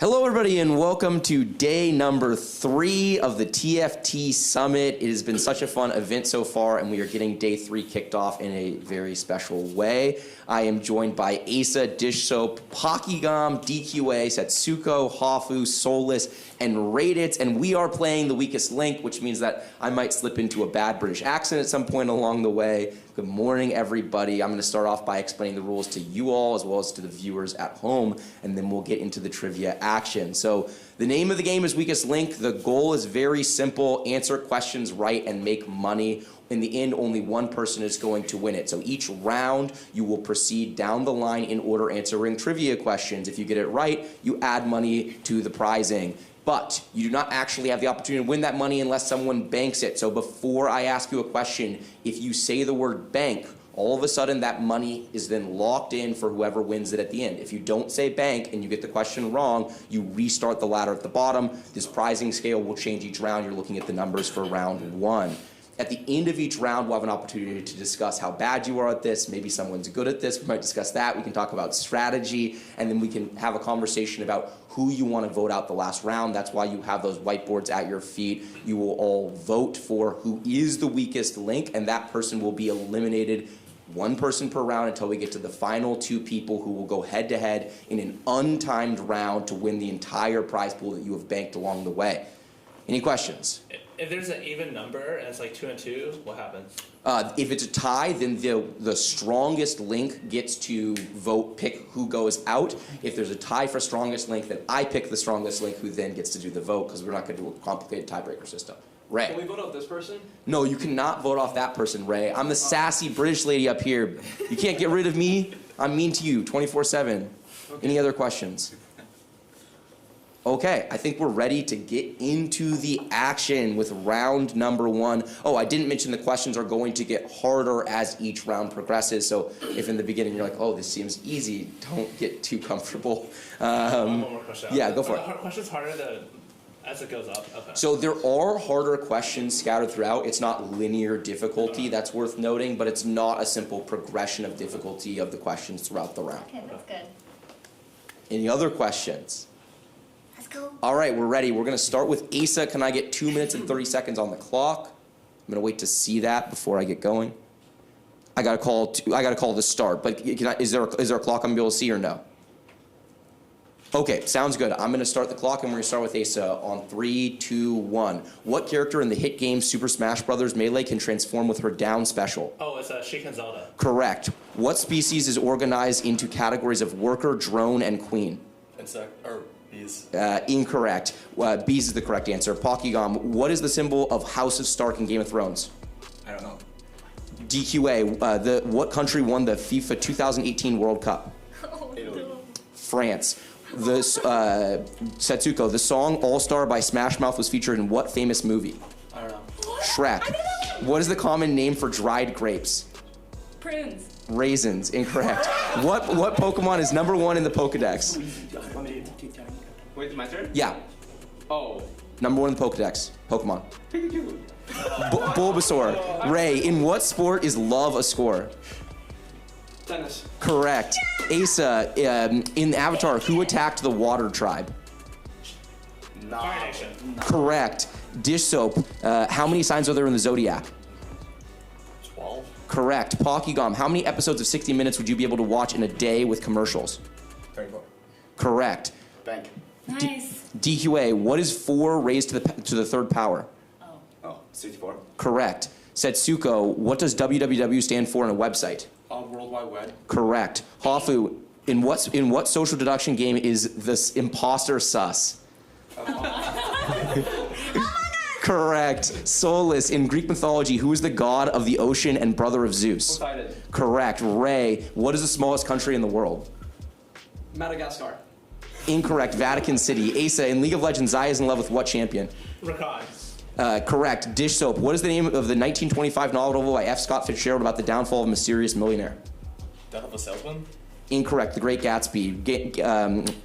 Hello, everybody, and welcome to day number 3 of the TFT Summit. It has been such a fun event so far, and we are getting day 3 kicked off in a very special way. I am joined by Asa, Dish Soap, Pokygom, DQA, Setsuko, Hafu, Soulless, and Raditz, and we are playing the weakest link, which means that I might slip into a bad British accent at some point along the way. Good morning, everybody. I'm going to start off by explaining the rules to you all as well as to the viewers at home, and then we'll get into the trivia action. So the name of the game is Weakest Link. The goal is very simple. Answer questions right and make money. In the end, only one person is going to win it. So each round, you will proceed down the line in order answering trivia questions. If you get it right, you add money to the prizing. But you do not actually have the opportunity to win that money unless someone banks it. So before I ask you a question, if you say the word bank, all of a sudden that money is then locked in for whoever wins it at the end. If you don't say bank and you get the question wrong, you restart the ladder at the bottom. This prizing scale will change each round. You're looking at the numbers for round 1. At the end of each round, we'll have an opportunity to discuss how bad you are at this. Maybe someone's good at this. We might discuss that. We can talk about strategy, and then we can have a conversation about who you want to vote out the last round. That's why you have those whiteboards at your feet. You will all vote for who is the weakest link, and that person will be eliminated, one person per round, until we get to the final 2 people who will go head-to-head in an untimed round to win the entire prize pool that you have banked along the way. Any questions? If there's an even number and it's like 2 and 2, what happens? If it's a tie, then the strongest link gets to pick who goes out. If there's a tie for strongest link, then I pick the strongest link, who then gets to do the vote, because we're not going to do a complicated tiebreaker system. Ray. Can we vote off this person? No, you cannot vote off that person, Ray. I'm the sassy British lady up here. You can't get rid of me. I'm mean to you 24/7. Okay. Any other questions? Okay, I think we're ready to get into the action with round number 1. Oh, I didn't mention the questions are going to get harder as each round progresses. So if in the beginning you're like, oh, this seems easy, don't get too comfortable. One more question. Yeah, go for it. Are questions harder as it goes up? Okay. So there are harder questions scattered throughout. It's not linear difficulty, that's worth noting, but it's not a simple progression of difficulty of the questions throughout the round. Okay, that's good. Any other questions? Let's go. All right, we're ready. We're going to start with Asa. Can I get 2 minutes and 30 seconds on the clock? I'm going to wait to see that before I get going. I got to call the start, but is there a clock I'm going to be able to see or no? Okay, sounds good. I'm going to start the clock, and we're going to start with Asa on 3, 2, 1. What character in the hit game Super Smash Bros. Melee can transform with her down special? Oh, it's Sheik and Zelda. Correct. What species is organized into categories of worker, drone, and queen? Insect, or bees. Incorrect. Bees is the correct answer. Pokygom, what is the symbol of House of Stark in Game of Thrones? I don't know. DQA, what country won the FIFA 2018 World Cup? Italy. France. Setsuko, the song All Star by Smash Mouth was featured in what famous movie? I don't know. Shrek. What is the common name for dried grapes? Prunes. Raisins. Incorrect. What Pokemon is number 1 in the Pokedex? Wait, my turn? Yeah. Oh. Number 1 in the Pokedex. Pokemon. Bulbasaur. Ray, in what sport is love a score? Tennis. Correct. Asa, in Avatar, who attacked the Water Tribe? Fire Nation. Correct. Dish Soap, how many signs are there in the Zodiac? 12. Correct. Pokygom, how many episodes of 60 Minutes would you be able to watch in a day with commercials? 34. Correct. Bank. Nice. DQA, what is 4 raised to the third power? Oh, 64. Correct. Setsuko, what does www stand for in a website? World Wide Web. Correct. Hafu, in what social deduction game is this imposter sus? Correct. Soulless, in Greek mythology, who is the god of the ocean and brother of Zeus? Poseidon. Correct. Ray, what is the smallest country in the world? Madagascar. Incorrect. Vatican City. Asa, in League of Legends, Zaya is in love with what champion? Rakan. Correct. Dish Soap, what is the name of the 1925 novel by F. Scott Fitzgerald about the downfall of a mysterious millionaire? Death of a Salesman. Incorrect. The Great Gatsby.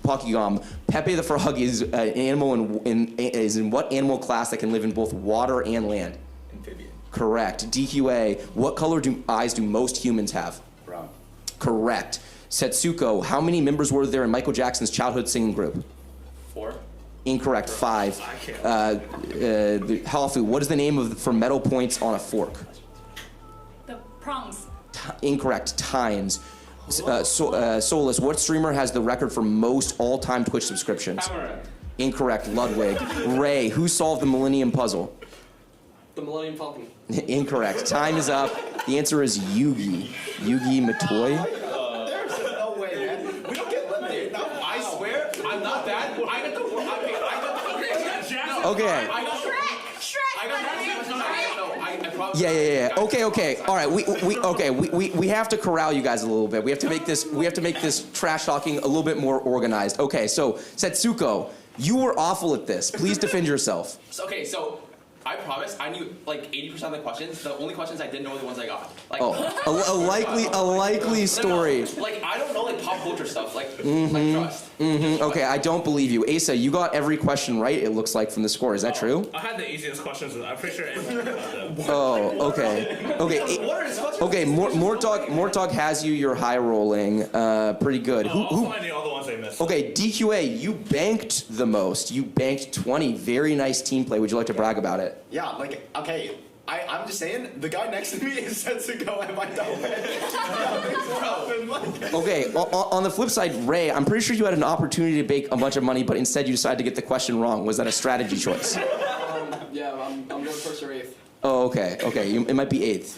Pokygom, Pepe the Frog is an animal is in what animal class that can live in both water and land? Amphibian. Correct. DQA, what color eyes do most humans have? Brown. Correct. Setsuko, how many members were there in Michael Jackson's childhood singing group? 4. Incorrect. 5. I can't. Hafu, what is the name for metal points on a fork? The prongs. Incorrect. Tines. Solus, what streamer has the record for most all-time Twitch subscriptions? Hammer. Incorrect. Ludwig. Ray, who solved the Millennium Puzzle? The Millennium Falcon. Incorrect. Time is up. The answer is Yugi. Yugi Matoy. There's no way, man. We don't get eliminated. No, I swear, I'm not that. I got the. Okay. Yeah. Okay. All right. We have to corral you guys a little bit. We have to make this trash talking a little bit more organized. Okay. So Setsuko, you were awful at this. Please defend yourself. So I promise I knew like 80% of the questions. The only questions I didn't know were the ones I got. Like, a likely story. No. Like I don't know like pop culture stuff. Like trust. Okay, I don't believe you. Asa, you got every question right, it looks like, from the score. Is that true? I had the easiest questions. I'm pretty sure everyone got them. Oh, okay. Okay, Mortog has you. You're high rolling. Pretty good. Also, I knew all the ones I missed. Okay, DQA, you banked the most. You banked 20. Very nice team play. Would you like to brag about it? Yeah, like, okay, I'm just saying, the guy next to me is Setsuko and I don't win. Okay, on the flip side, Ray, I'm pretty sure you had an opportunity to bake a bunch of money, but instead you decided to get the question wrong. Was that a strategy choice? Yeah, I'm going first or 8th. Oh, okay. It might be 8th.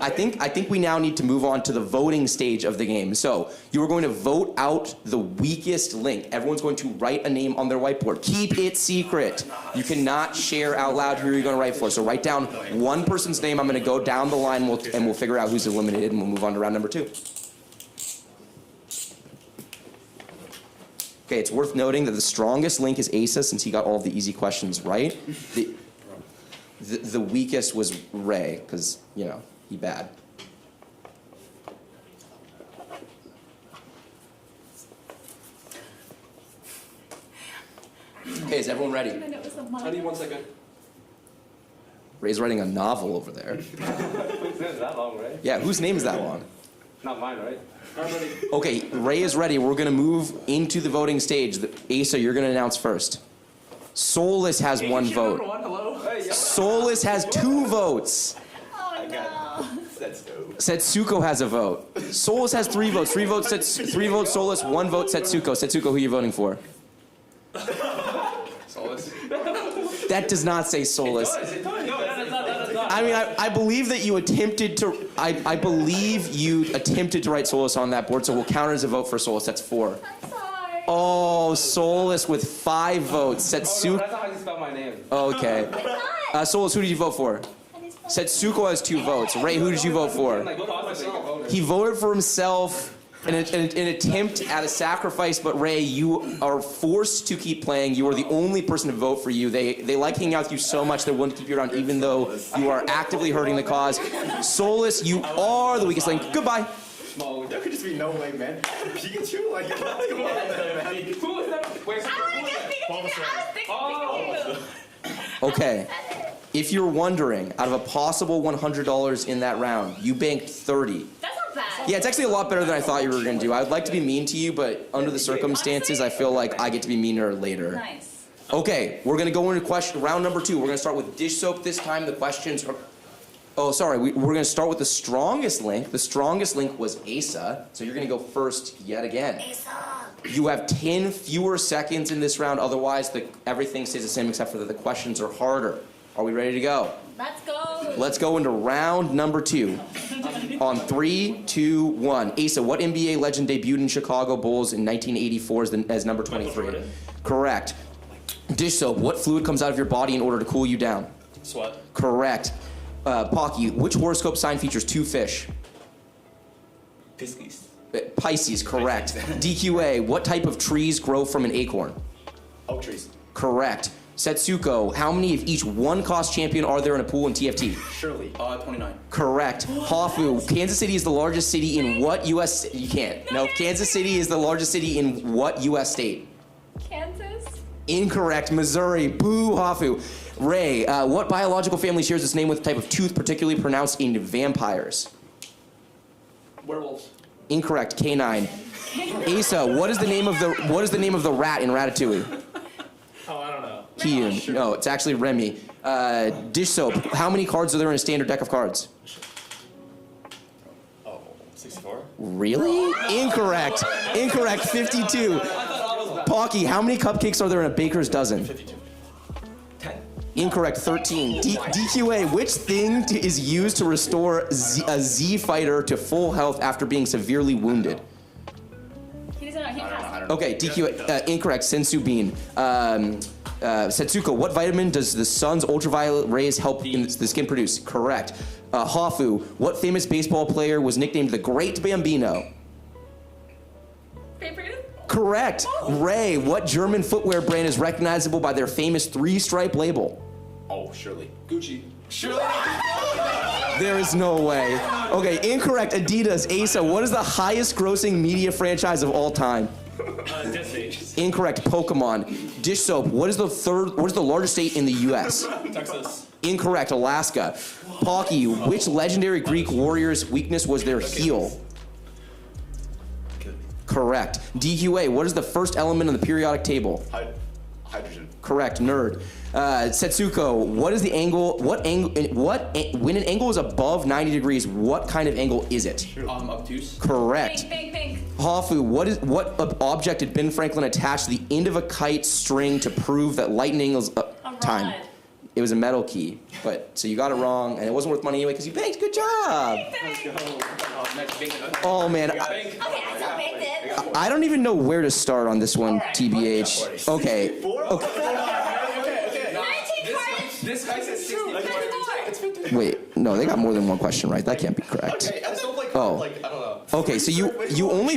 I think we now need to move on to the voting stage of the game. So you are going to vote out the weakest link. Everyone's going to write a name on their whiteboard. Keep it secret. You cannot share out loud who you're going to write for. So write down one person's name. I'm going to go down the line and we'll figure out who's eliminated, and we'll move on to round number 2. Okay, it's worth noting that the strongest link is Asa, since he got all of the easy questions right. The weakest was Ray, because, he bad. Okay, is everyone ready? I need 1 second. Ray's writing a novel over there. Whose name is that long, right? Yeah, whose name is that long? Not mine, right? I'm ready. Okay, Ray is ready. We're going to move into the voting stage. Asa, you're going to announce first. Solus has 1 vote. Hello. Solus has 2 votes. Oh no. Setsuko has a vote. Solus has 3 votes. 3 votes Solus, 1 vote Setsuko. Setsuko, who are you voting for? Solus. That does not say Solus. I mean, I believe that you attempted to. I believe you attempted to write Solus on that board, so we'll count it as a vote for Solus. That's 4. I'm sorry. Oh, Solus with 5 votes. Setsuko. That's not how you spell my name. Okay. Solus, who did you vote for? Setsuko has 2 votes. Ray, who did you vote for? He voted for himself in an attempt at a sacrifice, but Ray, you are forced to keep playing. You are the only person to vote for you. They like hanging out with you so much they wouldn't keep you around even though you are actively hurting the cause. Solus, you are the weakest link. Goodbye. There could just be no way, man. Pikachu? Like, what's going on there, man? Who was that? Wait, I want to get Pikachu. I was thinking Pikachu. Okay. If you're wondering, out of a possible $100 in that round, you banked 30. That's not bad. Yeah, it's actually a lot better than I thought you were going to do. I'd like to be mean to you, but under the circumstances, I feel like I get to be meaner later. Nice. Okay, we're going to go into round number 2. We're going to start with dish soap this time. The questions are... Oh, sorry. We're going to start with the strongest link. The strongest link was Asa, so you're going to go first yet again. Asa. You have 10 fewer seconds in this round. Otherwise, everything stays the same except for that the questions are harder. Are we ready to go? Let's go. Let's go into round number 2. On 3, 2, 1. Asa, what NBA legend debuted in Chicago Bulls in 1984 as number 23? Correct. Dish soap, what fluid comes out of your body in order to cool you down? Sweat. Correct. Pocky, which horoscope sign features 2 fish? Pisces. Pisces, correct. DQA, what type of trees grow from an acorn? Oak trees. Correct. Setsuko, how many of each one-cost champion are there in a pool in TFT? Surely. 29. Correct. Hafu, Kansas City is the largest city in what U.S. You can't. No, Kansas City is the largest city in what U.S. state? Kansas. Incorrect. Missouri. Boo, Hafu. Ray, what biological family shares its name with a type of tooth particularly pronounced in vampires? Werewolves. Incorrect. Canine. Asa, what is the name of the rat in Ratatouille? Hyun. No, it's actually Remy. Dish soap. How many cards are there in a standard deck of cards? Oh, 64? Really? Incorrect. Incorrect. 52. Pocky, how many cupcakes are there in a baker's dozen? 52. 10. Incorrect. 13. DQA, which thing is used to restore a Z fighter to full health after being severely wounded? He doesn't know. He passed. Okay, DQA, incorrect. Sensu bean. Setsuko, what vitamin does the sun's ultraviolet rays help in the skin produce? Correct. Hafu, what famous baseball player was nicknamed the Great Bambino? Paper? Correct. Ray, what German footwear brand is recognizable by their famous three-stripe label? Oh, surely. Gucci. There is no way. Okay, incorrect. Adidas. Asa, what is the highest grossing media franchise of all time? Disney. Incorrect. Pokemon. Dish soap. What is the largest state in the U.S.? Texas. Incorrect. Alaska. Pocky, which legendary Greek warrior's weakness was their heel? Correct. DQA, what is the first element on the periodic table? Hydrogen. Correct. Nerd. Setsuko, what is the angle? When an angle is above 90 degrees, what kind of angle is it? Obtuse. Correct. Think. Hafu, what object did Ben Franklin attach to the end of a kite string to prove that lightning is time? rod. It was a metal key, but so you got it wrong, and it wasn't worth money anyway because you banked. Good job. Oh man, Okay, I still baked it. I don't even know where to start on this one, TBH. Okay. 19 cards. This guy says 60. That's more. Wait, no, they got more than one question right. That can't be correct. Okay, I still like, Oh. like, I don't know. Okay, so you only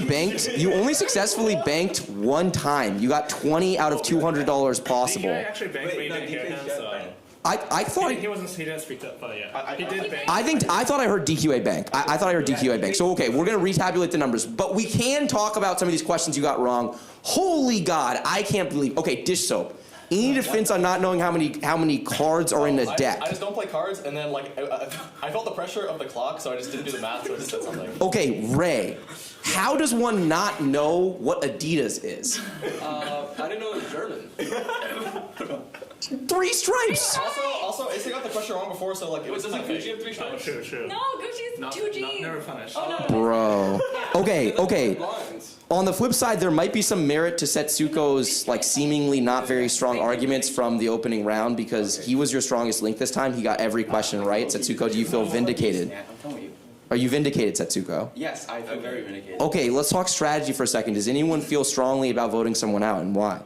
successfully banked one time. You got $20 out of $200 DQA possible. actually banked, but you didn't hear him, so. I thought. He didn't speak up, but yeah. He did bank. I thought I heard DQA bank. I thought I heard DQA bank. So okay, we're gonna retabulate the numbers, but we can talk about some of these questions you got wrong. Holy God, I can't believe. Okay, dish soap. Any defense on not knowing how many cards are in the deck? I just don't play cards, and then like I felt the pressure of the clock, so I just didn't do the math, so I just said something. Okay, Ray. How does one not know what Adidas is? I didn't know it was German. 3 stripes. Also, Ace got the question wrong before, so like it was Doesn't kind Gucci have 3 Oh, stripes? true. No, Gucci's Not, 2G. never finished. Oh, no. Bro. Okay. Blinds. On the flip side, there might be some merit to Setsuko's like seemingly not very strong arguments from the opening round because he was your strongest link this time. He got every question right. Setsuko, do you feel vindicated? I'm telling you. Are you vindicated, Setsuko? Yes, I feel very vindicated. Okay, let's talk strategy for a second. Does anyone feel strongly about voting someone out and why?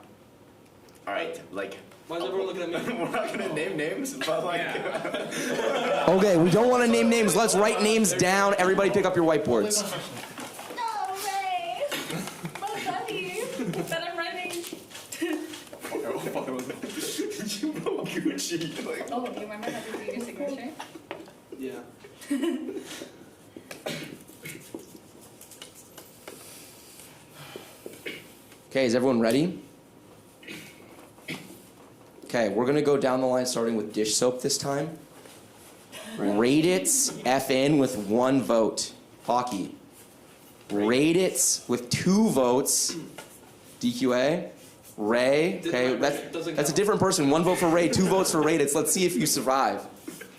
All right, like Why is everyone looking at me? we're not gonna name names, but like Okay, we don't want to name names. Let's write names down. Everybody pick up your whiteboards. No, Ray. My buddy. That I'm writing. you wrote Gucci. Like, Oh, do you remember how to do your signature? Yeah. Okay, is everyone ready? Okay, we're gonna go down the line starting with dish soap this time. Rate it's FN with 1 vote. Hockey. Rate it's with 2 votes. DQA. Ray. Okay, that's a different person. 1 vote for Ray, 2 votes for Rate It's. Let's see if you survive.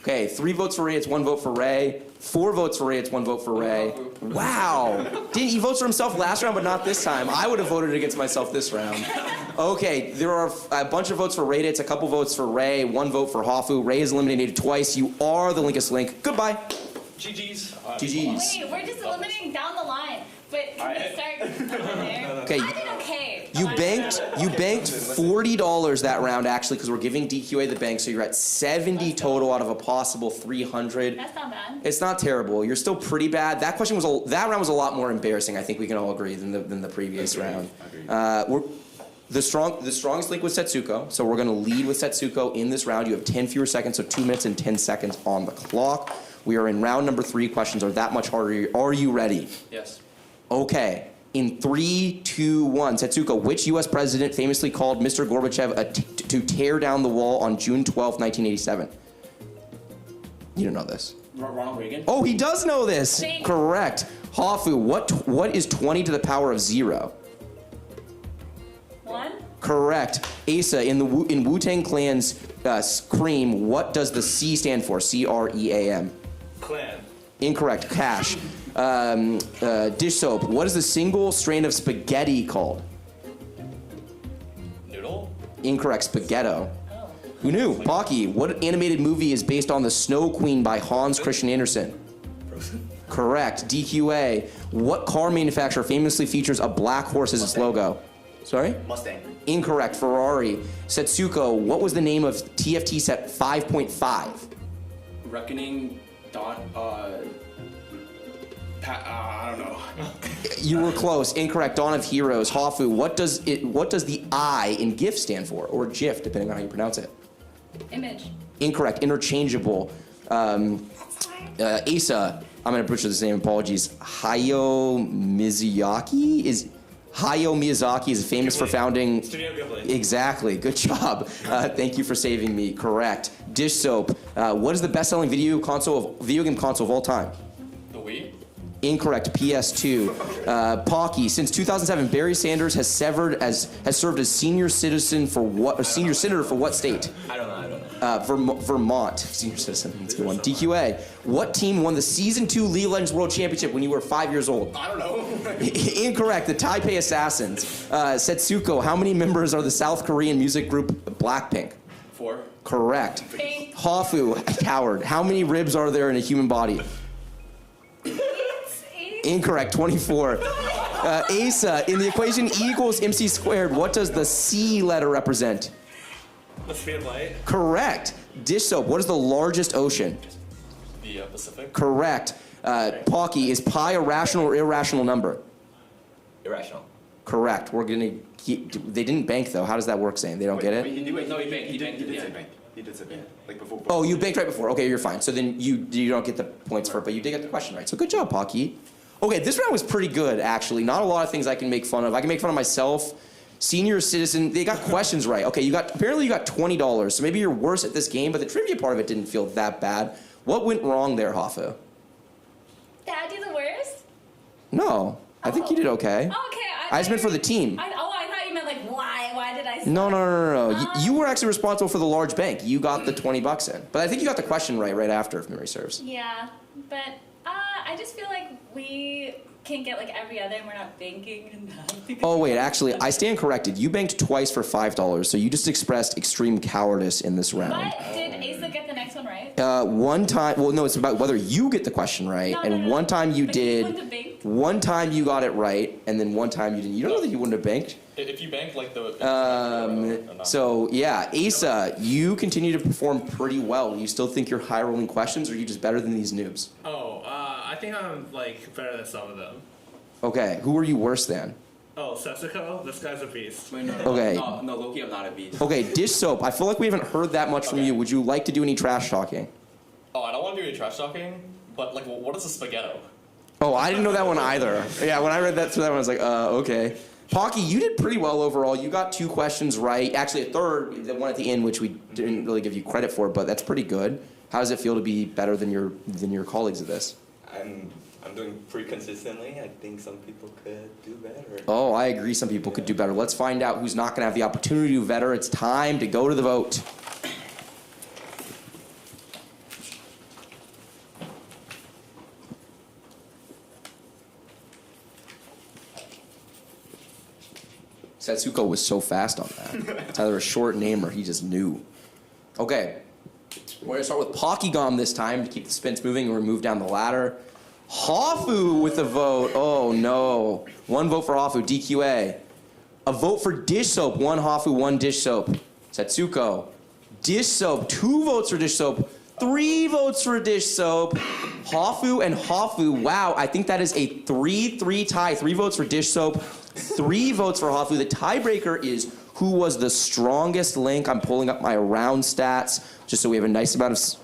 Okay, 3 votes for Ray It's, 1 vote for Ray. 4 votes for Ray It's, 1 vote for Ray. Wow. He votes for himself last round, but not this time. I would have voted against myself this round. Okay, there are a bunch of votes for Ray It's, a couple votes for Ray, 1 vote for Hafu. Ray is eliminated twice. You are the Linkus Link. Goodbye. GG's. GG's. Wait, we're just eliminating down the line. But can we start over there? Okay. I did okay. You banked $40 that round actually because we're giving DQA the bank, so you're at 70 total out of a possible 300. That's not bad. It's not terrible. You're still pretty bad. That round was a lot more embarrassing. I think we can all agree than the previous round. The strongest link was Setsuko, so we're going to lead with Setsuko in this round. You have 10 fewer seconds, so 2 minutes and 10 seconds on the clock. We are in round number 3. Questions are that much harder. Are you ready? Yes. Okay. In 3, 2, 1, Setsuko, which U.S. president famously called Mr. Gorbachev to tear down the wall on June 12, 1987? You don't know this. Ronald Reagan. Oh, he does know this. Thanks. Correct. Hafu, what is 20 to the power of 0? 1. Correct. Asa, in Wu-Tang Clan's Cream, what does the C stand for? C-R-E-A-M. Clan. Incorrect. Cash. Dish soap. What is the single strain of spaghetti called? Noodle? Incorrect. Spaghetto. Who knew? Pocky, what animated movie is based on The Snow Queen by Hans Christian Andersen? Frozen? Correct. DQA, what car manufacturer famously features a black horse as its logo? Sorry? Mustang. Incorrect. Ferrari. Setsuko, what was the name of TFT set 5.5? Reckoning. Dawn. I don't know. You were close. Incorrect. Dawn of Heroes. Hafu, what does the I in GIF stand for? Or GIF, depending on how you pronounce it. Image. Incorrect. Interchangeable. Asa, I'm going to butcher this name, apologies. Hayao Miyazaki is famous for founding... Studio Ghibli. Exactly. Good job. Thank you for saving me. Correct. Dish soap. What is the best-selling video game console of all time? The Wii? Incorrect. PS2. Pocky. Since 2007, Barry Sanders has served as senior citizen for what? Or senior senator for what state? I don't know. Vermont. Senior citizen. That's a good one. DQA. What team won the Season 2 League of Legends World Championship when you were 5 years old? I don't know. Incorrect. The Taipei Assassins. Setsuko. How many members are the South Korean music group Blackpink? 4. Correct. Pink. Hafu. Coward. How many ribs are there in a human body? Incorrect. 24. Asa. In the equation E equals MC squared, what does the C letter represent? The speed of light. Correct. Dish soap. What is the largest ocean? The Pacific? Correct. Pocky, is pi a rational or irrational number? Irrational. Correct. We're gonna keep. They didn't bank though. How does that work, Zane? They don't get it. No, he banked. He did at the say end. bank. He did say bank. Like before. Oh, you banked right before. Okay, you're fine. So then you don't get the points for it, but you did get the question right. So good job, Pocky. Okay, this round was pretty good actually. Not a lot of things I can make fun of. I can make fun of myself. Senior citizen, they got questions right. Okay, apparently you got $20, so maybe you're worse at this game, but the trivia part of it didn't feel that bad. What went wrong there, Hafu? Did I do the worst? No, I think you did okay. Oh, okay. I just meant for the team. I thought you meant like why? Why did I? No. You were actually responsible for the large bank. You got the $20 in, but I think you got the question right after, if memory serves. Yeah, but I just feel like we can't get like every other, and we're not banking and that. Oh wait, actually, I stand corrected. You banked twice for $5, so you just expressed extreme cowardice in this round. But did Asa get the next one right? One time, well, no, it's about whether you get the question right, No. one time you But he did. wouldn't have banked. One time you got it right, and then one time you didn't. You don't know that you wouldn't have banked. If you bank like the... So yeah, Asa, you continue to perform pretty well. You still think you're high rolling questions, or are you just better than these noobs? Oh, I think I'm like better than some of them. Okay, who are you worse than? Oh, Setsuko, this guy's a beast. Wait, no, Okay. No, Loki, I'm not a beast. Okay, dish soap. I feel like we haven't heard that much from Okay. you. Would you like to do any trash talking? Oh, I don't want to do any trash talking, but like, what is a spaghetto? Oh, I didn't know that one either. Yeah, when I read that through that one, I was like, okay. Pocky, you did pretty well overall. You got 2 questions right. Actually, a third, the one at the end, which we didn't really give you credit for, but that's pretty good. How does it feel to be better than your colleagues at this? I'm doing pretty consistently. I think some people could do better. Oh, I agree. Some people could do better. Let's find out who's not going to have the opportunity to do better. It's time to go to the vote. Setsuko was so fast on that. It's either a short name or he just knew. Okay. We're going to start with Pokygom this time to keep the spins moving. We're going to move down the ladder. Hafu with a vote. Oh, no. 1 vote for Hafu. DQA. A vote for Dish Soap. 1 Hafu, 1 Dish Soap. Setsuko. Dish Soap. 2 votes for Dish Soap. 3 votes for Dish Soap. Hafu and Hafu. Wow, I think that is a 3-3 tie. 3 votes for Dish Soap. 3 votes for Hafu. The tiebreaker is who was the strongest link. I'm pulling up my round stats just so we have a nice amount of...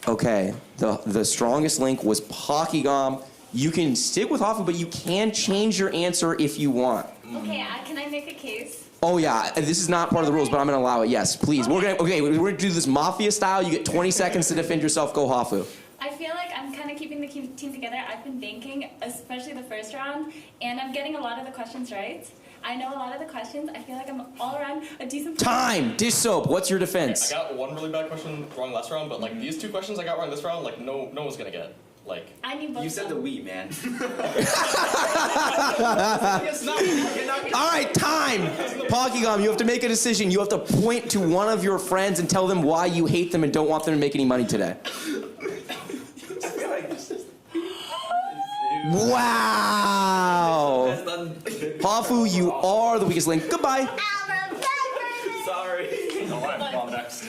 Okay, the strongest link was Pokygom. You can stick with Hafu, but you can change your answer if you want. Okay, can I make a case? Oh yeah, this is not part of the rules, but I'm gonna allow it. Yes, please. We're gonna do this mafia style. You get 20 seconds to defend yourself. Go Hafu. I feel like I'm kind of keeping the team together. I've been banking, especially the first round, and I'm getting a lot of the questions right. I know a lot of the questions. I feel like I'm all around a decent. Time. Dish soap. What's your defense? I got one really bad question wrong last round, but like these two questions I got wrong this round, like no one's gonna get. Like I need both. You said of the them. we, man. It's not. You cannot. All right, time. Pokegum, you have to make a decision. You have to point to one of your friends and tell them why you hate them and don't want them to make any money today. Wow. Hafu, you are the weakest link. Goodbye. sorry. Mom next.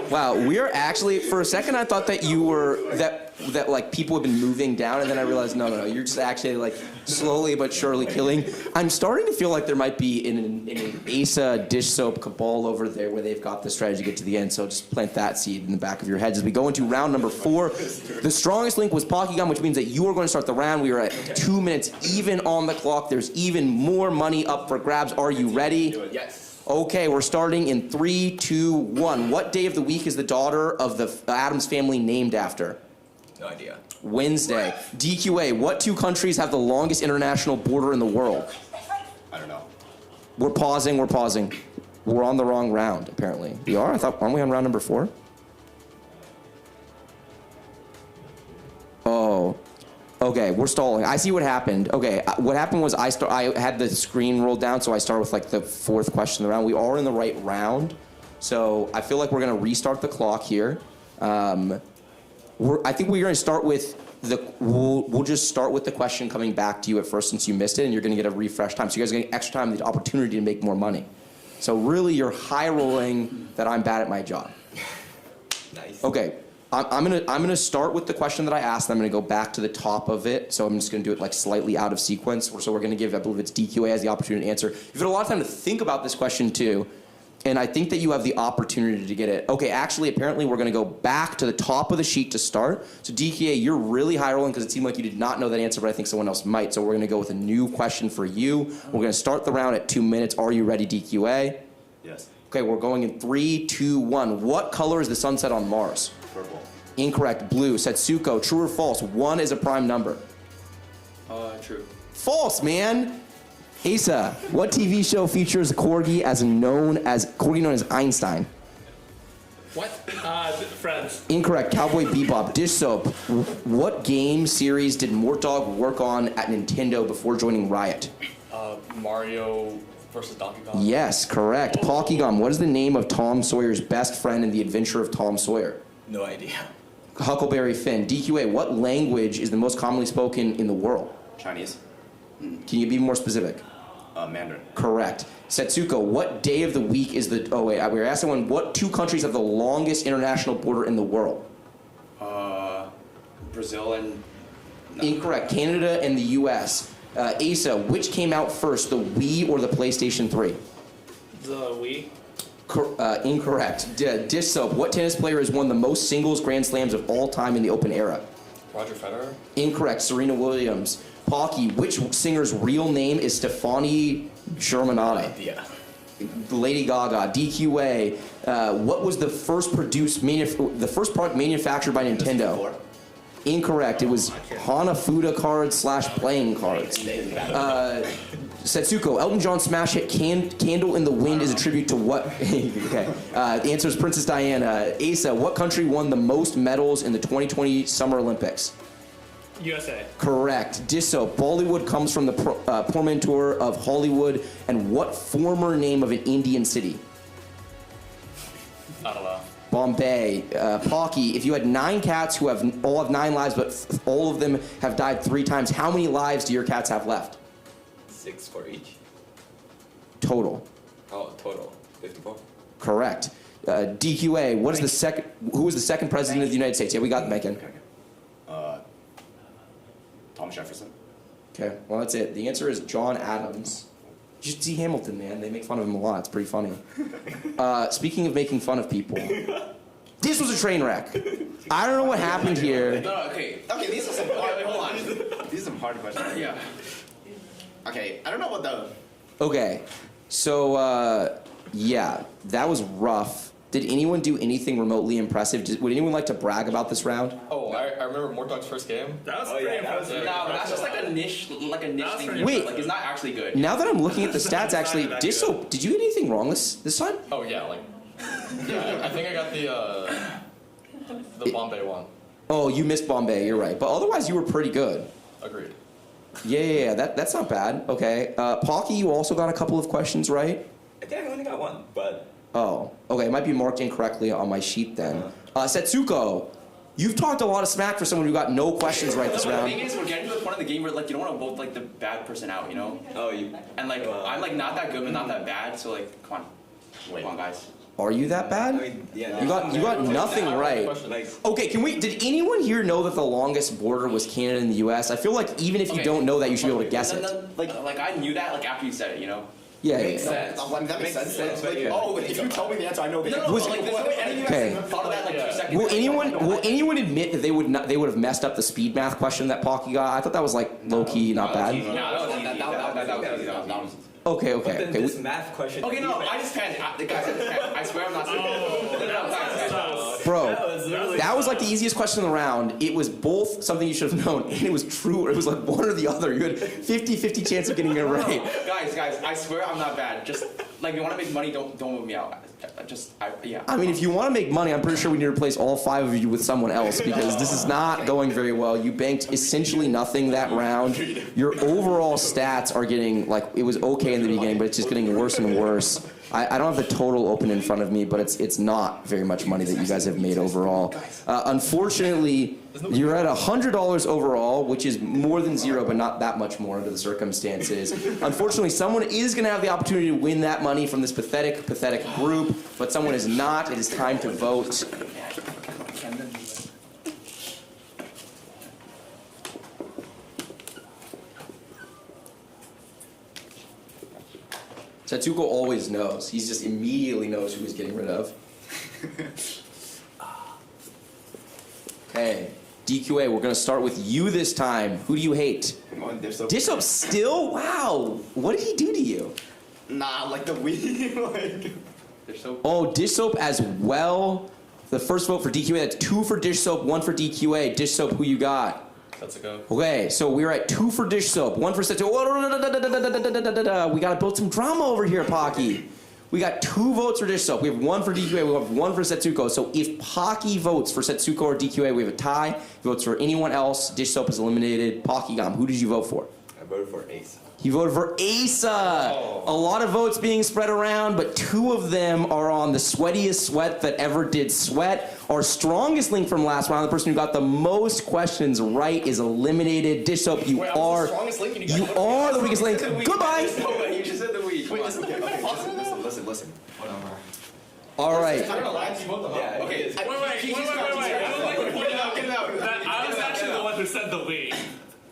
Wow, we're actually, for a second I thought that you were, that like people have been moving down, and then I realized, no, you're just actually like slowly but surely killing. I'm starting to feel like there might be an Asa dish soap cabal over there where they've got the strategy to get to the end, so just plant that seed in the back of your heads as we go into round number 4. The strongest link was Pokegum, which means that you are going to start the round. We are at 2 minutes even on the clock. There's even more money up for grabs. Are you ready? Yes. Okay, we're starting in 3, 2, 1. What day of the week is the daughter of the Addams family named after? No idea. Wednesday. DQA, what 2 countries have the longest international border in the world? I don't know. We're pausing. We're on the wrong round, apparently. We are? Aren't we on round number 4? Oh. Okay, we're stalling. I see what happened. Okay, what happened was I had the screen rolled down, so I started with like the 4th question of the round. We are in the right round, so I feel like we're going to restart the clock here. I think we're going to start with we'll just start with the question coming back to you at first since you missed it, and you're going to get a refresh time. So you guys are getting extra time and the opportunity to make more money. So really, you're high rolling that I'm bad at my job. Nice. Okay. I'm gonna start with the question that I asked, and I'm gonna go back to the top of it. So I'm just gonna do it like slightly out of sequence. So we're gonna give, I believe it's DQA has the opportunity to answer. You've had a lot of time to think about this question too, and I think that you have the opportunity to get it. Okay, actually, apparently we're gonna go back to the top of the sheet to start. So DQA, you're really high rolling because it seemed like you did not know that answer, but I think someone else might. So we're gonna go with a new question for you. We're gonna start the round at 2 minutes. Are you ready, DQA? Yes. Okay, we're going in 3, 2, 1. What color is the sunset on Mars? Purple. Incorrect. Blue. Setsuko, true or false? 1 is a prime number. True. False, man. Asa, what TV show features Corgi known as Einstein? What? Friends. Incorrect. Cowboy Bebop. Dish soap. What game series did Mortdog work on at Nintendo before joining Riot? Mario versus Donkey Kong. Yes, correct. Pokegum, what is the name of Tom Sawyer's best friend in The Adventure of Tom Sawyer? No idea. Huckleberry Finn. DQA, what language is the most commonly spoken in the world? Chinese. Can you be more specific? Mandarin. Correct. Setsuko, what day of the week is the... Oh, wait, we were asking one. What 2 countries have the longest international border in the world? Brazil and... Incorrect. Canada and the U.S. Asa, which came out first, the Wii or the PlayStation 3? The Wii. Incorrect. Dish soap, what tennis player has won the most singles Grand Slams of all time in the Open era? Roger Federer. Incorrect. Serena Williams. Pocky, which singer's real name is Stefani Germanotta? Yeah. Lady Gaga. DQA, what was the first product manufactured by Nintendo? Incorrect. It was Hanafuda cards / playing cards. Setsuko, Elton John's smash hit Candle in the Wind is a tribute to what? Okay. The answer is Princess Diana. Asa, what country won the most medals in the 2020 Summer Olympics? USA. Correct. Disso, Bollywood comes from the portmanteau of Hollywood and what former name of an Indian city? I don't know. Bombay. Pocky, if you had 9 cats who all have 9 lives, but all of them have died 3 times, how many lives do your cats have left? 6 for each. Total. Oh, total 54. Correct. DQA, what is the second? Who was the second president of the United States? Yeah, we got Megan. Thomas Jefferson. Okay, well that's it. The answer is John Adams. You should see Hamilton, man. They make fun of him a lot. It's pretty funny. Speaking of making fun of people, this was a train wreck. I don't know what happened here. No, okay. Okay, these are some hard, wait, hold on. These are some hard questions. Yeah. Okay, I don't know what the... Okay, so, yeah, that was rough. Did anyone do anything remotely impressive? Would anyone like to brag about this round? Oh, I remember Mortog's first game. That was Oh, pretty yeah, that was- impressive. No, that's just like a niche That's thing. pretty Wait. Like it's not actually good. Now that I'm looking at the stats, actually, Not that Dishop, did you get anything wrong this time? Oh yeah, like yeah. I think I got the Bombay one. Oh, you missed Bombay. You're right, but otherwise you were pretty good. Agreed. Yeah. That's not bad. Okay, Pocky, you also got a couple of questions right. I think I only got one, but Oh, okay. It might be marked incorrectly on my sheet then. Setsuko, you've talked a lot of smack for someone who got no questions right this The round. thing is, we're getting to the point of the game where like you don't want to vote like the bad person out, you know? oh, you. And like I'm like not that good, but not that bad. So like, come on, guys. Are you that I bad? mean, yeah. You got nothing right. Like, Okay, did anyone here know that the longest border was Canada and the US? I feel like even if you Okay. don't know that, you should be able to guess it. Like I knew that like after you said it, you know? Yeah. Makes sense. That makes sense. Like, oh, if you tell me the answer, I know the answer. Was- like there's no way any of you Okay. guys thought of that like 2 seconds. Will ago. anyone admit that they would have messed up the speed math question that Pocky got? I thought that was like low key, not bad. No, that was easy. That was easy. Okay. but then Okay. this math question. Okay, no, I just panicked. Guys, I just panicked. I swear I'm not stupid. No, guys. Bro, really that was like the easiest question in the round. It was both something you should have known, and it was true, or it was like one or the other. You had 50-50 chance of getting it right. Guys, I swear I'm not bad. Just like you want to make money, don't move me out. Yeah. I mean, if you want to make money, I'm pretty sure we need to replace all 5 of you with someone else because this is not going very well. You banked essentially nothing that round. Your overall stats are getting, like, it was okay in the beginning, but it's just getting worse and worse. I don't have the total open in front of me, but it's not very much money that you guys have made overall. Unfortunately, you're at $100 overall, which is more than zero, but not that much more under the circumstances. Unfortunately, someone is going to have the opportunity to win that money from this pathetic group, but someone is not. It is time to vote. Satsuko always knows. He just immediately knows who he's getting rid of. Okay, DQA, we're going to start with you this time. Who do you hate? Dishop still? Wow. What did he do to you? Nah, like the Wii. Like. They're so. Oh, Dish Soap as well. The first vote for DQA. That's 2 for Dish Soap, 1 for DQA. Dish Soap, who you got? Let's go. Okay, so we're at 2 for Dish Soap, 1 for Setsuko. We gotta build some drama over here, Pocky. We got 2 votes for Dish Soap. We have 1 for DQA. We have 1 for Setsuko. So if Pocky votes for Setsuko or DQA, we have a tie. If he votes for anyone else, Dish Soap is eliminated. Pocky Gom, who did you vote for? I voted for Ace. He voted for Asa. A lot of votes being spread around, but 2 of them are on the sweatiest sweat that ever did sweat. Our strongest link from last round, the person who got the most questions right, is eliminated. Dish Soap, you are the weakest link. Goodbye. You just said the Wii. Wait, listen. All right. I don't know why you vote them out. Yeah, okay. Wait. I was actually the one who said the Wii.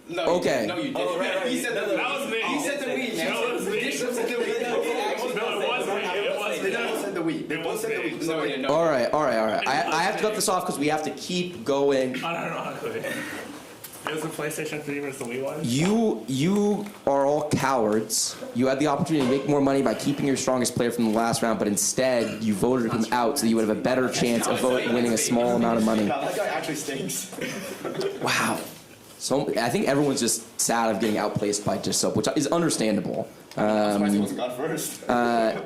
No, Okay. No, you didn't. Oh, right. He said the Wii. That was me. He said the Wii, man. No, it was me. Bishop said the Wii. No, it was me. It was They both me. said the Wii. They both said the Wii. No, he didn't. All right. I have to cut this off because we have to keep going. Unironically. It was the PlayStation 3 versus the Wii one. You are all cowards. You had the opportunity to make more money by keeping your strongest player from the last round, but instead you voted him out so that you would have a better chance of winning a small amount of money. No, that guy actually stinks. Wow. So I think everyone's just sad of getting outplaced by Dish Soap, which is understandable. Surprised he wasn't gone first.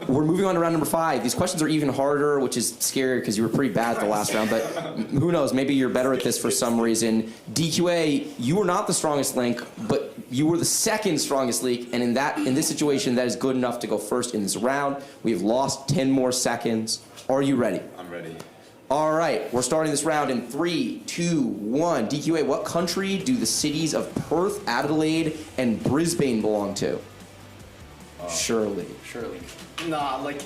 We're moving on to round number 5. These questions are even harder, which is scary because you were pretty bad at the last round, but who knows, maybe you're better at this for some reason. DQA, you were not the strongest link, but you were the second strongest link, and in this situation, that is good enough to go first in this round. We have lost 10 more seconds. Are you ready? I'm ready. All right, we're starting this round in 3, 2, 1. DQA, what country do the cities of Perth, Adelaide, and Brisbane belong to? Surely. Nah, like.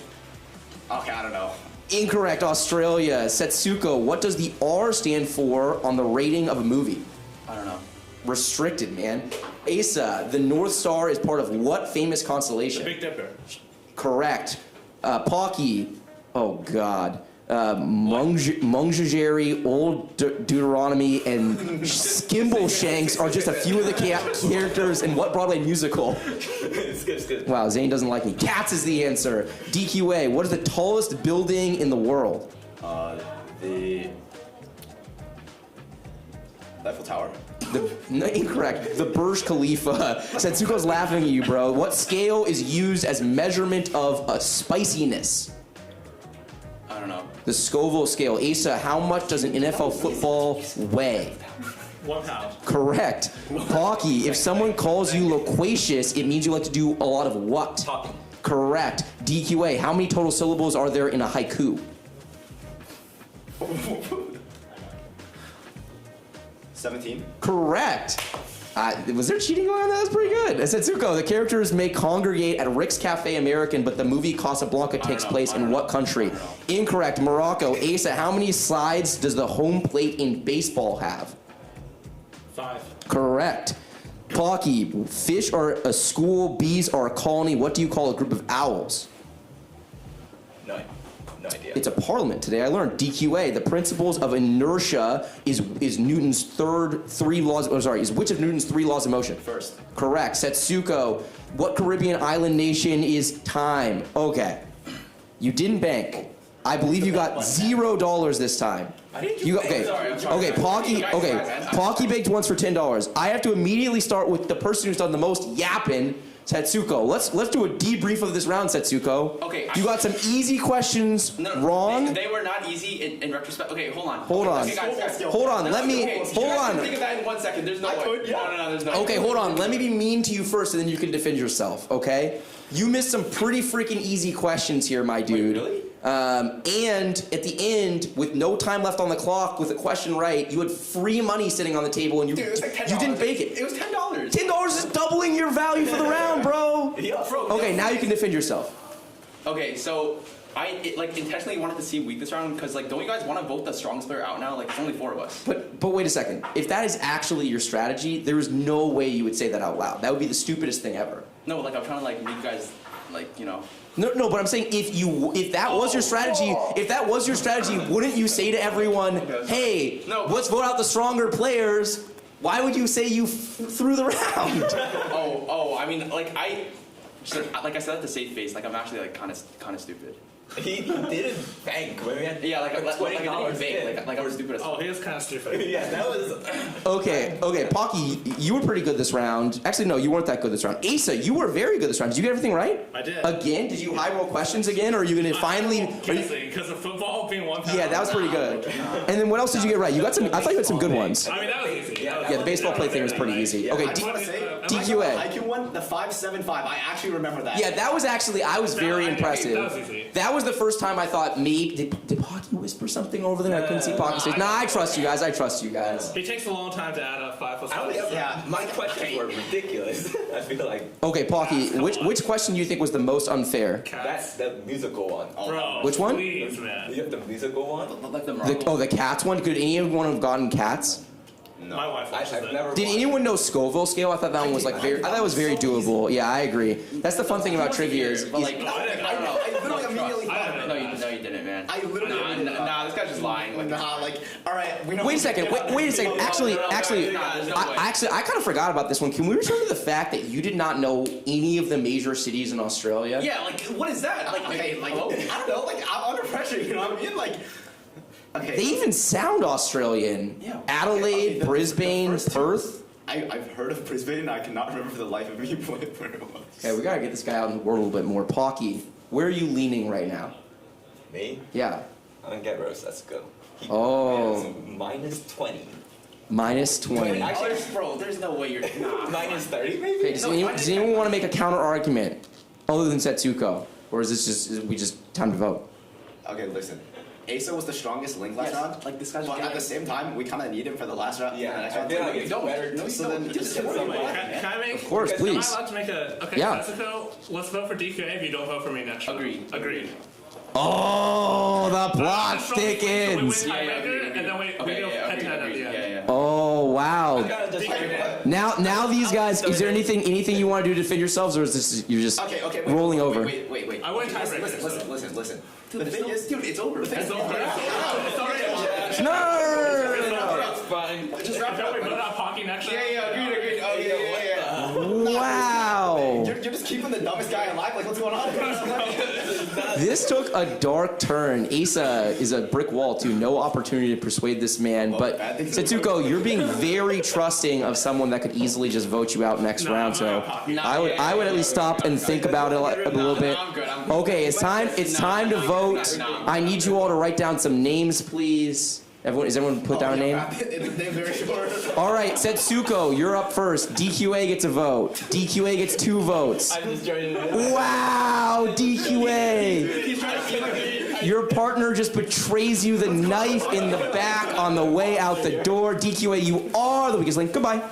Okay, I don't know. Incorrect, Australia. Setsuko, what does the R stand for on the rating of a movie? I don't know. Restricted, man. Asa, the North Star is part of what famous constellation? Big Dipper. Correct. Pocky, oh God. Mungajeri, Old Deuteronomy, and Skimbleshanks are just a few of the characters in what Broadway musical? It's good. Wow, Zane doesn't like me. Cats is the answer. DQA, what is the tallest building in the world? The Eiffel Tower. No, incorrect. The Burj Khalifa. Setsuko's laughing at you, bro. What scale is used as measurement of spiciness? I don't know. The Scoville scale. Asa, how much does an NFL football weigh? 1 pound. Correct. Pocky, if someone calls you loquacious, it means you like to do a lot of what? Talking. Correct. DQA, how many total syllables are there in a haiku? 17. Correct. Was there cheating going on? That was pretty good. Setsuko, the characters may congregate at Rick's Cafe American, but the movie Casablanca takes place in what country? Incorrect. Morocco. Asa, how many sides does the home plate in baseball have? 5. Correct. Pocky, fish are a school, bees are a colony. What do you call a group of owls? No idea. It's a parliament. Today I learned DQA. The principles of inertia is Newton's is which of Newton's 3 laws of motion? First. Correct. Setsuko, what Caribbean island nation is time? Okay. You didn't bank. I believe you got $0 this time. I didn't You got, okay. Okay, Pocky. Okay, Pocky baked once for $10. I have to immediately start with the person who's done the most yapping, Setsuko. Let's do a debrief of this round, Setsuko. Okay. You got some easy questions wrong. They were not easy in retrospect. Okay, hold on. Hold on. Okay, guys. Hold on. Let me. Hold on. Think of that in 1 second. There's no way. No, there's no way. Okay, hold on. Let me be mean to you first, and then you can defend yourself. Okay? You missed some pretty freaking easy questions here, my dude. Wait, really? And at the end, with no time left on the clock, with a question right, you had free money sitting on the table, and you didn't bake it. It was $10. $10 is doubling your value for the round, bro. Yeah, bro. Okay, now you can defend yourself. Okay, so I intentionally wanted to see weak this round because don't you guys want to vote the strongest player out now? There's only 4 of us. But wait a second. If that is actually your strategy, there is no way you would say that out loud. That would be the stupidest thing ever. No, I'm trying to make you guys No, but I'm saying if that was your strategy, wouldn't you say to everyone, "Hey, let's vote out the stronger players"? Why would you say you threw the round? I mean, I said at the safe face, I'm actually kind of stupid. He didn't bank when we had I didn't $20 fake, I was stupid as Oh, he was kind of stupid. Yeah, that was. Okay, Pocky, you were pretty good this round. Actually, no, you weren't that good this round. Asa, you were very good this round. Did you get everything right? I did. Again? Did you high roll questions again, or are you going to finally? Because of football being 1 pound. Yeah, that was pretty good. And then what else did you get right? You got some. I thought you had some good ones. I mean, that was easy. Yeah, the baseball play thing was pretty easy. Okay, I just want to say, DQA. IQ one, the 575. I actually remember that. Yeah, that was actually, I was very impressive. That was easy. That was the first time I thought, maybe, did Pocky whisper something over there? I couldn't see Pocky say, nah, I trust you guys, He takes a long time to add up 5 plus 5. Yeah. My questions were ridiculous. I feel like Okay, Pocky, which question do you think was the most unfair? that's the musical one. Bro, Which one? Please, man. You have the musical one? The cats one? Could anyone have gotten cats? My wife watches I've it. never. Did anyone know Scoville scale? I thought that one was I thought it was very doable. Yeah, I agree. That's the fun thing about trivia is, But I don't know. I literally immediately I thought of don't it. know. No, you didn't, man. I literally this guy's just lying. All right. wait a second. Wait a second. Actually, I kind of forgot about this one. Can we return to the fact that you did not know any of the major cities in Australia? Yeah, what is that? I don't know. I'm under pressure. You know what I mean? Okay. They even sound Australian. Yeah. Adelaide, Brisbane, Perth. I've heard of Brisbane. I cannot remember for the life of me where it was. Okay, we gotta get this guy out in the world a little bit more. Pocky, where are you leaning right now? Me? Yeah. I'm gonna get Rose. Let's go. Oh. Minus 20. Minus 20. Actually, bro, there's no way you're. Minus 30, maybe? Okay, does anyone want to make a counter argument other than Setsuko? Or is we just time to vote? Okay, listen. Asa was the strongest link last round. This guy's. But at the same time, we kind of need him for the last round. Yeah, the next I round. feel like No, you it's don't. better No, you so don't. then Just just what do you somebody- want? Can I make? Of course, Am please. I allowed to make a? Okay, Yeah. Mexico. Let's vote for DQA if you don't vote for me next round. Agreed. Oh, the plot So we win thickens. tiebreaker, and then we go head to head at the end. Oh, wow. Kinda just Now these guys, is there anything you want to do to defend yourselves, or is this you're just Okay. rolling over? Wait. I wouldn't Okay, tiebreaker, Listen. The thing is, dude, it's over. It's over. It's already over. No! It's fine. Just wrap it Don't up. we vote out Pocky next round? Agreed. Oh, yeah. Wow. You're just keeping the dumbest guy alive? What's going on? This took a dark turn. Asa is a brick wall, too. No opportunity to persuade this man. But Setsuko, you're being very trusting of someone that could easily just vote you out next round. So I would at least stop and think about it a little bit. Okay, it's time to vote. I need you all to write down some names, please. Is everyone put down a name? All right, Setsuko, you're up first. DQA gets a vote. DQA gets 2 votes. I'm just joining in. Wow, DQA. Your partner just betrays you the knife in the back on the way out the door. DQA, you are the weakest link. Goodbye.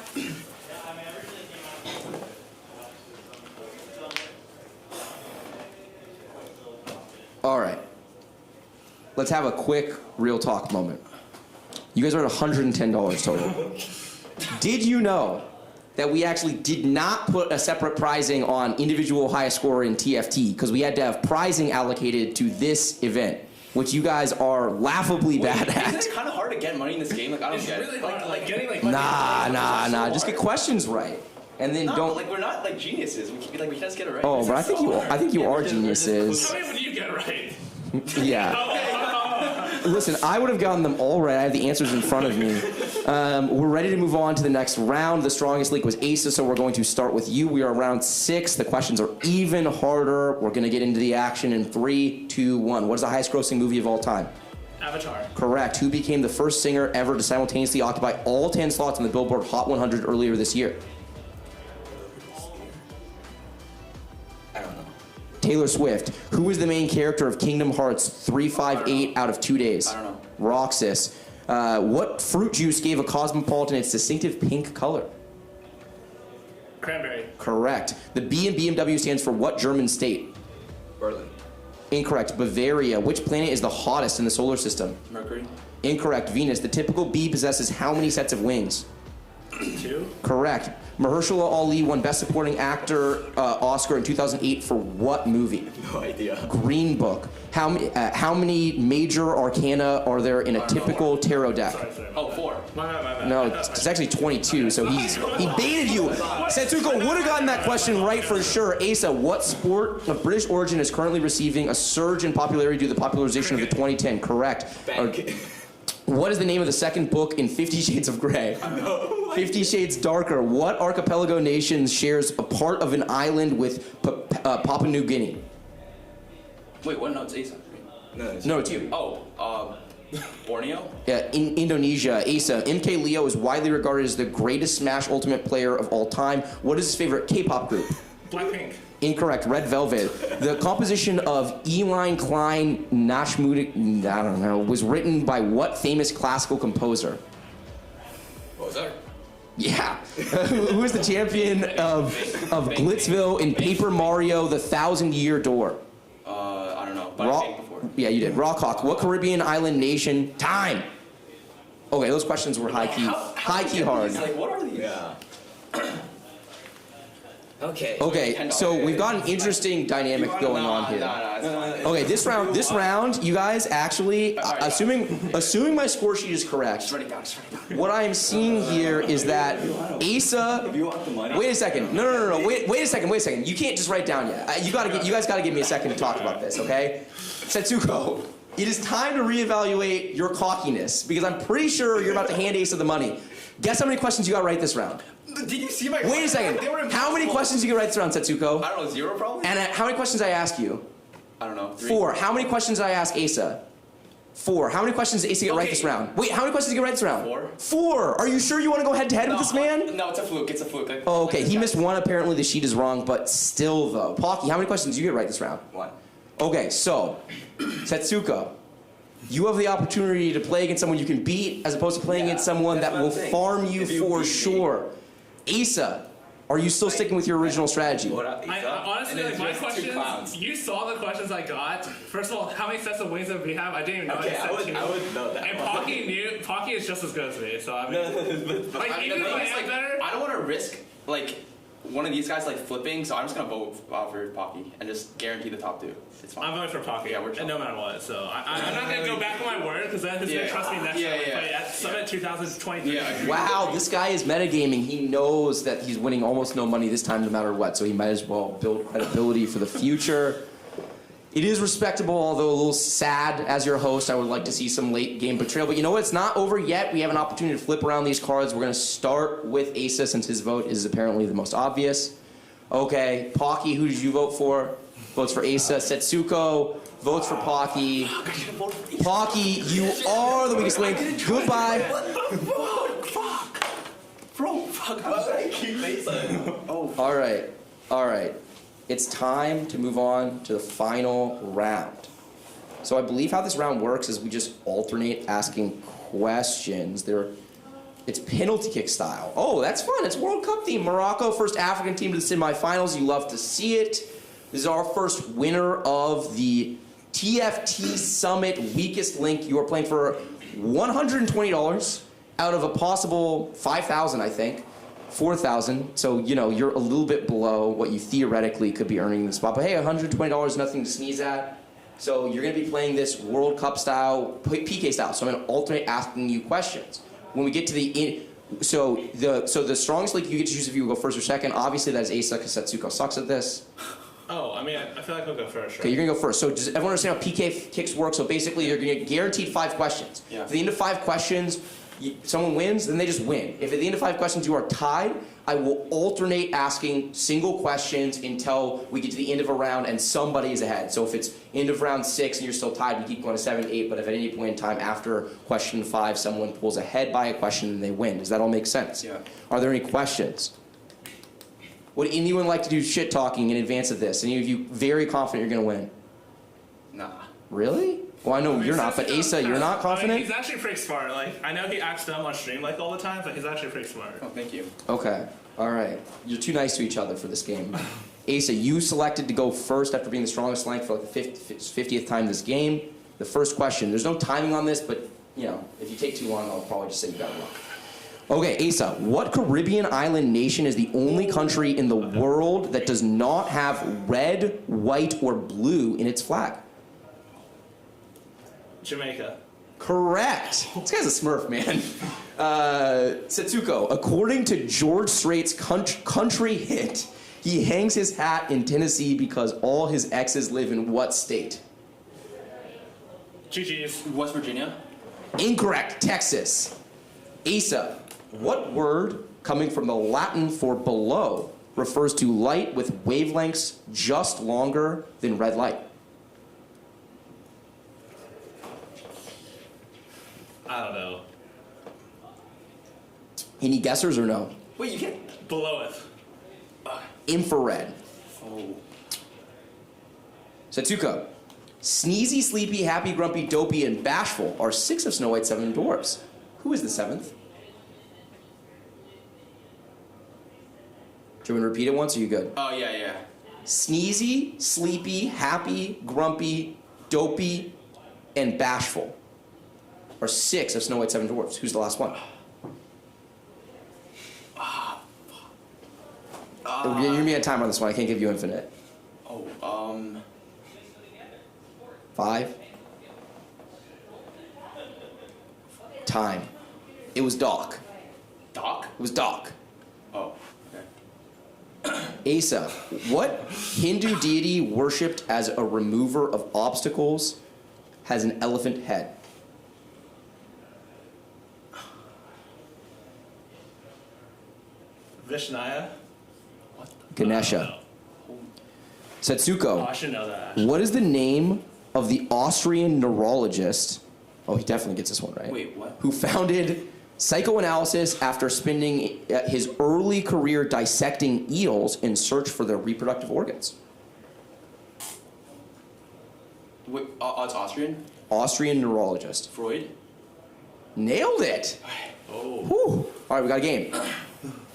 All right. Let's have a quick real talk moment. You guys are at $110 total. Did you know that we actually did not put a separate pricing on individual highest scorer in TFT because we had to have pricing allocated to this event, which you guys are laughably bad at? Isn't it kind of hard to get money in this game? Like, I don't get it. Really hard, like getting like. Nah. Just get questions right, and then don't. Like, we're not like geniuses. We can just get it right. Oh, but I think you are geniuses. How many would you get right? Yeah. Listen, I would have gotten them all right. I have the answers in front of me. We're ready to move on to the next round. The strongest league was Asa, so we're going to start with you. We are round 6. The questions are even harder. We're going to get into the action in 3, 2, 1. What is the highest grossing movie of all time? Avatar. Correct. Who became the first singer ever to simultaneously occupy all 10 slots in the Billboard Hot 100 earlier this year? I don't know. Taylor Swift. Who is the main character of Kingdom Hearts 358 out of 2 days? I don't know. Roxas. What fruit juice gave a Cosmopolitan its distinctive pink color? Cranberry. Correct. The B in BMW stands for what German state? Berlin. Incorrect. Bavaria. Which planet is the hottest in the solar system? Mercury. Incorrect. Venus. The typical bee possesses how many sets of wings? 2. Correct. Mahershala Ali won Best Supporting Actor Oscar in 2008 for what movie? No idea. Green Book. How many major arcana are there in a typical tarot deck? Sorry. Oh, 4. My bad. No, it's actually 22, so he baited you. Setsuko would have gotten that question right for sure. Asa, what sport of British origin is currently receiving a surge in popularity due to the popularization of the 2010? Correct. What is the name of the second book in 50 Shades of Grey? 50 Shades Darker. What archipelago nation shares a part of an island with Papua New Guinea? Wait, what? No, it's Asa. No, it's you. Oh, Borneo? Yeah, in Indonesia. Asa. MK Leo is widely regarded as the greatest Smash Ultimate player of all time. What is his favorite K-pop group? Blackpink. Incorrect. Red Velvet. The composition of Eline Klein Nashmudik, I don't know, was written by what famous classical composer? Mozart. Yeah. Who is the champion of Glitzville in Paper Mario: The 1,000-Year Door? I don't know. But I've seen it before. Yeah, you did. Rockhawk. What Caribbean island nation? Time. Okay, those questions were high key hard. Like, what are these? Yeah. Okay, so we've got an interesting dynamic going on here. Okay, this round, you guys actually, assuming my score sheet is correct, what I am seeing here is that Asa. If you want the money. Wait a second. No. Wait a second. You can't just write down yet. You guys gotta give me a second to talk about this, okay? Setsuko, it is time to reevaluate your cockiness because I'm pretty sure you're about to hand Asa the money. Guess how many questions you got right this round? Did you see my? Wait a second. How many questions you get right this round, Setsuko? I don't know, 0 probably. And how many questions I ask you? I don't know. 3. 4. How many questions I ask Asa? 4. How many questions did Asa get right this round? Wait, how many questions did you get right this round? 4. 4. Are you sure you want to go head to head with this man? No, it's a fluke. It's a fluke. Oh, okay. He missed 1. Apparently the sheet is wrong, but still though. Pocky, how many questions did you get right this round? 1. Okay, so Setsuko, you have the opportunity to play against someone you can beat as opposed to playing against someone that will farm you for sure. Asa, are you still sticking with your original strategy? I honestly, like, my questions, you saw the questions I got. First of all, how many sets of wings do we have? I didn't even know. Okay, I would know that. And Pocky is just as good as me, so I mean. Like, even if I am better. I don't want to risk, like, one of these guys, like, flipping, so I'm just going to vote for Pocky and just guarantee the top 2. It's fine. I'm voting for Pocky, Yeah, we're and no matter what, so I'm not going to go back on my word, because then he's going to trust me next time we play at Summit 2023. Yeah. Wow, this guy is metagaming. He knows that he's winning almost no money this time no matter what, so he might as well build credibility for the future. It is respectable, although a little sad as your host. I would like to see some late game betrayal. But you know what? It's not over yet. We have an opportunity to flip around these cards. We're going to start with Asa since his vote is apparently the most obvious. Okay, Pocky, who did you vote for? Votes for Asa. Setsuko votes for Pocky. Pocky, you are the weakest link. Goodbye. All right. It's time to move on to the final round. So I believe how this round works is we just alternate asking questions. It's penalty kick style. Oh, that's fun. It's World Cup theme. Morocco, first African team to the semifinals. You love to see it. This is our first winner of the TFT Summit Weakest Link. You are playing for $120 out of a possible 5,000, I think. 4,000. So, you're a little bit below what you theoretically could be earning in the spot. But hey, $120 is nothing to sneeze at. So you're going to be playing this World Cup style, PK style. So I'm going to alternate asking you questions. When we get to the the strongest link you get to choose if you go first or second. Obviously that is Asa because Setsuko sucks at this. Oh, I mean, I feel like I'll go first. Right? Okay, you're going to go first. So does everyone understand how PK kicks work? So basically you're going to get guaranteed 5 questions. Yeah. At the end of 5 questions, someone wins, then they just win. If at the end of 5 questions you are tied, I will alternate asking single questions until we get to the end of a round and somebody is ahead. So if it's end of round 6 and you're still tied, we keep going to 7, 8, but if at any point in time after question 5 someone pulls ahead by a question and they win. Does that all make sense? Yeah. Are there any questions? Would anyone like to do shit talking in advance of this? Any of you very confident you're going to win? Nah. Really? Well, I know you're not, but Asa, you're not confident? I mean, he's actually pretty smart. Like, I know he acts dumb on stream like all the time, but he's actually pretty smart. Oh, thank you. Okay. All right. You're too nice to each other for this game. Asa, you selected to go first after being the strongest link for like the 50th time this game. The first question. There's no timing on this, but, if you take too long, I'll probably just say you got it wrong. Okay, Asa, what Caribbean island nation is the only country in the world that does not have red, white, or blue in its flag? Jamaica. Correct. This guy's a smurf, man. Setsuko, according to George Strait's country hit, he hangs his hat in Tennessee because all his exes live in what state? GG's. West Virginia? Incorrect. Texas. Asa, what word coming from the Latin for below refers to light with wavelengths just longer than red light? I don't know. Any guessers or no? Wait, you can't. Below it. Infrared. Oh. Setsuko, sneezy, sleepy, happy, grumpy, dopey, and bashful are 6 of Snow White's 7 dwarfs. Who is the 7th? Do you want me to repeat it once, or are you good? Oh, yeah. Sneezy, sleepy, happy, grumpy, dopey, and bashful are 6 of Snow White's 7 dwarfs. Who's the last one? You're gonna be on timer on this one. I can't give you infinite. 5. Time. It was Doc. Doc? It was Doc. Oh, okay. Asa, what Hindu deity worshipped as a remover of obstacles has an elephant head? Vishnaya. Ganesha. Setsuko, Oh, I should know that. Actually. what is the name of the Austrian neurologist? Oh, he definitely gets this one right. Wait, what? Who founded psychoanalysis after spending his early career dissecting eels in search for their reproductive organs? Wait, it's Austrian? Austrian neurologist. Freud? Nailed it. Oh. Whew. All right, we got a game.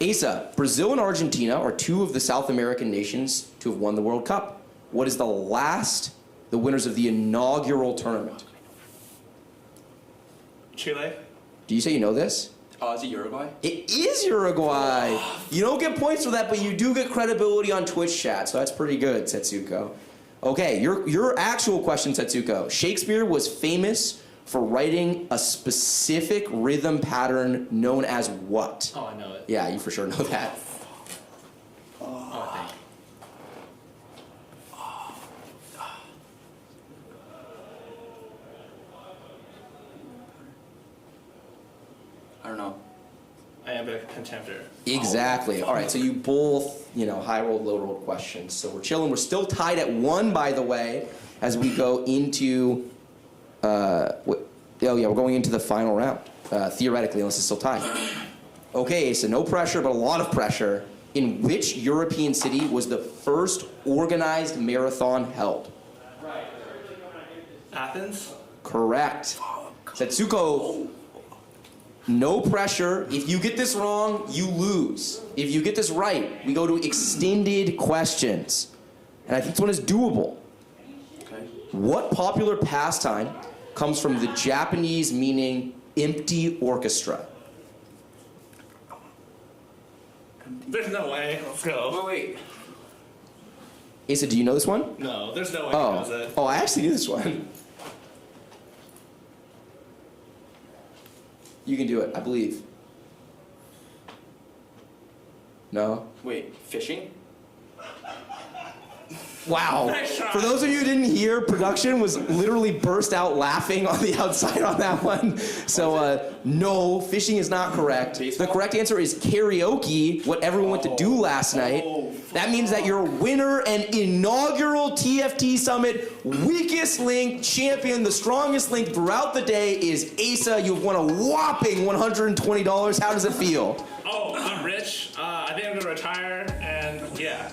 Asa, Brazil and Argentina are 2 of the South American nations to have won the World Cup. What is the winners of the inaugural tournament? Chile. Do you say you know this? Is it Uruguay? It is Uruguay. You don't get points for that, but you do get credibility on Twitch chat, so that's pretty good, Setsuko. Okay, your actual question, Setsuko. Shakespeare was famous for writing a specific rhythm pattern known as what? Oh, I know it. Yeah, you for sure know that. Oh, I think. don't know. I am a contender. Exactly. All right, so you both, high rolled, low rolled questions. So we're chilling. We're still tied at 1, by the way, as we go into. We're going into the final round. Theoretically, unless it's still tied. Okay, so no pressure, but a lot of pressure. In which European city was the first organized marathon held? Athens? Correct. Setsuko, no pressure. If you get this wrong, you lose. If you get this right, we go to extended questions. And I think this one is doable. Okay. What popular pastime comes from the Japanese meaning empty orchestra? There's no way. Let's go. Wait. Asa, do you know this one? No, there's no way he knows it. Oh, I actually knew this one. You can do it, I believe. No? Wait, fishing? Wow. Nice try. For those of you who didn't hear, production was literally burst out laughing on the outside on that one. So, no, fishing is not correct. Baseball? The correct answer is karaoke, what everyone went to do last night. That means that your winner and inaugural TFT Summit weakest link champion, the strongest link throughout the day is Asa. You've won a whopping $120. How does it feel? Oh, I'm rich. I think I'm gonna retire, and yeah.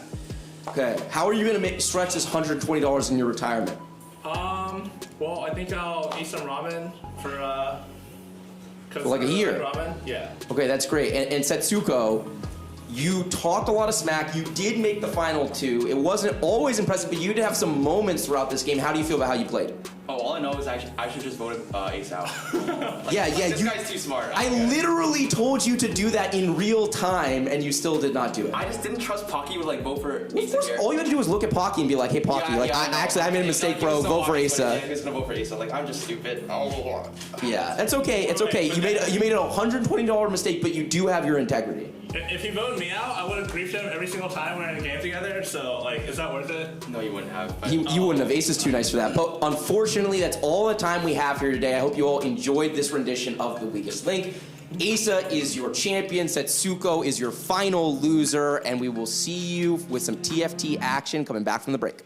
Okay. How are you going to stretch this $120 in your retirement? Well, I think I'll eat some ramen for like a year? Ramen, yeah. Okay, that's great. And Setsuko, you talked a lot of smack. You did make the final 2. It wasn't always impressive, but you did have some moments throughout this game. How do you feel about how you played? Oh, all I know is I should just vote Ace out. This guy's too smart. I literally told you to do that in real time, and you still did not do it. I just didn't trust Pocky would vote for Of Asa course, here. all you had to do was look at Pocky and be like, hey, Pocky, I made a mistake, bro. Vote for Asa. He's gonna vote for Asa. I'm just stupid. Yeah, that's okay. It's okay. You made a $120 mistake, but you do have your integrity. If he voted me out, I would have griefed him every single time we're in a game together. So, is that worth it? No, you wouldn't have. But, You wouldn't have. Ace is too nice for that. But unfortunately, that's all the time we have here today. I hope you all enjoyed this rendition of The Weakest Link. Asa is your champion. Setsuko is your final loser. And we will see you with some TFT action coming back from the break.